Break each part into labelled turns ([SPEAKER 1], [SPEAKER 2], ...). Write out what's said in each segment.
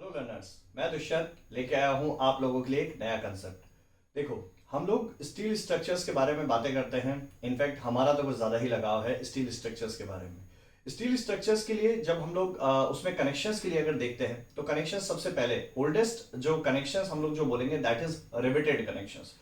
[SPEAKER 1] Hello learners, मैं दुष्यंत लेके आया हूँ आप लोगों के लिए एक नया कंसेप्ट। देखो, हम लोग स्टील स्ट्रक्चर्स के बारे में बातें करते हैं। इनफैक्ट हमारा तो कुछ ज़्यादा ही लगाव है स्टील स्ट्रक्चर्स के बारे में। स्टील स्ट्रक्चर्स के लिए जब हम लोग उसमें कनेक्शंस के लिए अगर देखते हैं तो कनेक्शंस सबसे पहले ओल्डेस्ट जो कनेक्शंस हम लोग जो बोलेंगे that is riveted connections.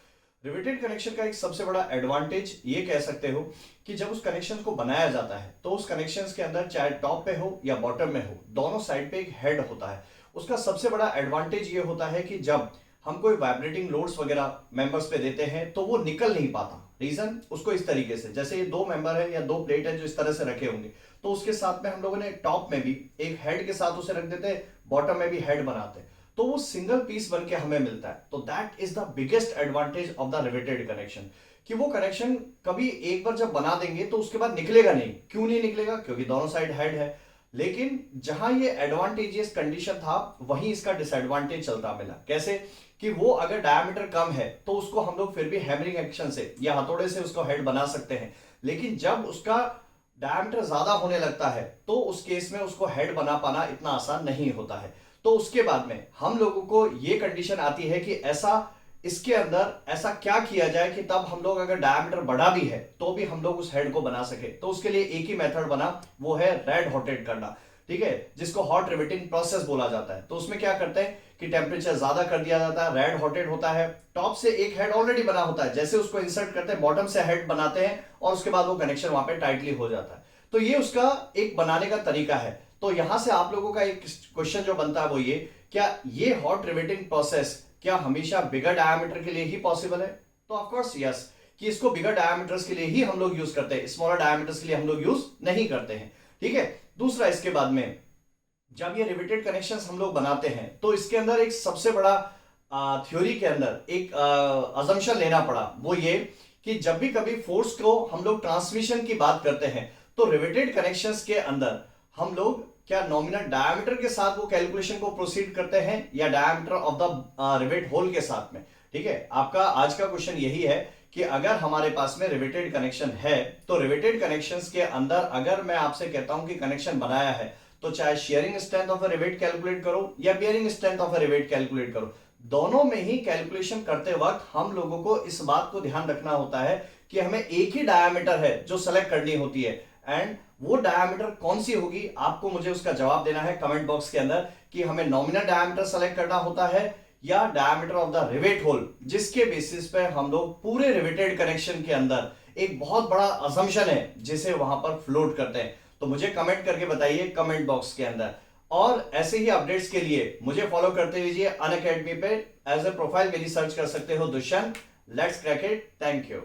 [SPEAKER 1] Riveted connection का एक सबसे बड़ा एडवांटेज ये कह सकते हो कि जब उस कनेक्शन को बनाया जाता है तो उस कनेक्शन के अंदर चाहे टॉप पे हो या बॉटम में हो, दोनों साइड पे एक हेड होता है। उसका सबसे बड़ा एडवांटेज ये होता है कि जब हम कोई वाइब्रेटिंग लोड्स वगैरह मेंबर्स पे देते हैं तो वो निकल नहीं पाता। रीजन उसको इस तरीके से, जैसे ये दो मेंबर है या दो प्लेट है जो इस तरह से रखे होंगे, तो उसके साथ में हम लोगों ने टॉप में भी एक हेड के साथ उसे रख देते हैं, बॉटम में भी हेड बनाते हैं, तो वो सिंगल पीस बन के हमें मिलता है। तो that is the biggest advantage of the riveted connection कि वो कनेक्शन कभी एक बार जब बना देंगे तो उसके बाद निकलेगा नहीं। क्यों नहीं निकलेगा? क्योंकि दोनों साइड हेड है। लेकिन जहां ये एडवांटेजियस कंडीशन था वहीं इसका डिसएडवांटेज चलता मिला। कैसे कि वो अगर डायमीटर कम है तो उसको हम लोग फिर भी हैमरिंग एक्शन से या हथौड़े से उसको हेड बना सकते हैं, लेकिन जब उसका डायमीटर ज्यादा होने लगता है तो उस केस में उसको हेड बना पाना इतना आसान नहीं होता है। तो उसके बाद में हम लोगों को ये कंडीशन आती है कि ऐसा इसके अंदर ऐसा क्या किया जाए कि तब हम लोग अगर डायमीटर बढ़ा भी है तो भी हम लोग उस हेड को बना सके। तो उसके लिए एक ही मेथड बना, वो है रेड हॉटेड करना। ठीक है, जिसको हॉट रिवेटिंग प्रोसेस बोला जाता है। तो उसमें क्या करते हैं कि टेम्परेचर ज्यादा कर दिया जाता है, रेड हॉटेड होता है, टॉप से एक हेड ऑलरेडी बना होता है, जैसे उसको इंसर्ट करते हैं बॉटम से हेड बनाते हैं और उसके बाद वो कनेक्शन वहां पे टाइटली हो जाता है। तो ये उसका एक बनाने का तरीका है। तो यहां से आप लोगों का एक क्वेश्चन जो बनता है वो ये, क्या ये हॉट रिवेटिंग प्रोसेस क्या हमेशा बिगर डायमीटर के लिए ही पॉसिबल है? तो ऑफ कोर्स यस, कि इसको बिगर डायमीटर्स के लिए ही हम लोग यूज करते हैं, स्मॉलर डायमीटर्स के लिए हम लोग यूज नहीं करते हैं। ठीक है, दूसरा इसके बाद में जब ये रिवेटेड कनेक्शंस हम लोग बनाते हैं तो इसके अंदर एक सबसे बड़ा थ्योरी के अंदर एक अजम्पशन लेना पड़ा, वो ये कि जब भी कभी फोर्स को हम लोग ट्रांसमिशन की बात करते हैं तो रिवेटेड कनेक्शंस के अंदर हम लोग क्या नॉमिनल डायमीटर के साथ वो कैलकुलेशन को प्रोसीड करते हैं या diameter of the rivet hole के साथ में? ठीक है, आपका आज का क्वेश्चन यही है कि अगर हमारे पास में रिवेटेड कनेक्शन है तो रिवेटेड कनेक्शंस के अंदर अगर मैं आपसे कहता हूं कि कनेक्शन बनाया है तो चाहे sharing strength of a rivet calculate करो या bearing strength of a rivet calculate करो, दोनों में ही कैलकुलेशन करते वक्त हम लोगों को इस बात को ध्यान रखना होता है कि हमें एक ही डायमीटर है जो सेलेक्ट करनी होती है। एंड वो डायमीटर कौन सी होगी आपको मुझे उसका जवाब देना है कमेंट बॉक्स के अंदर कि हमें नॉमिनल डायमीटर सेलेक्ट करना होता है या diameter of the rivet hole, जिसके बेसिस पे हम लोग पूरे रिवेटेड कनेक्शन के अंदर एक बहुत बड़ा असम्पशन है जिसे वहां पर फ्लोट करते हैं। तो मुझे कमेंट करके बताइए कमेंट बॉक्स के अंदर। और ऐसे ही अपडेट्स के लिए मुझे फॉलो करते रहिए अनअकैडमी पे। एज ए प्रोफाइल मेरी सर्च कर सकते हो Dushyant. Let's crack it. Thank you.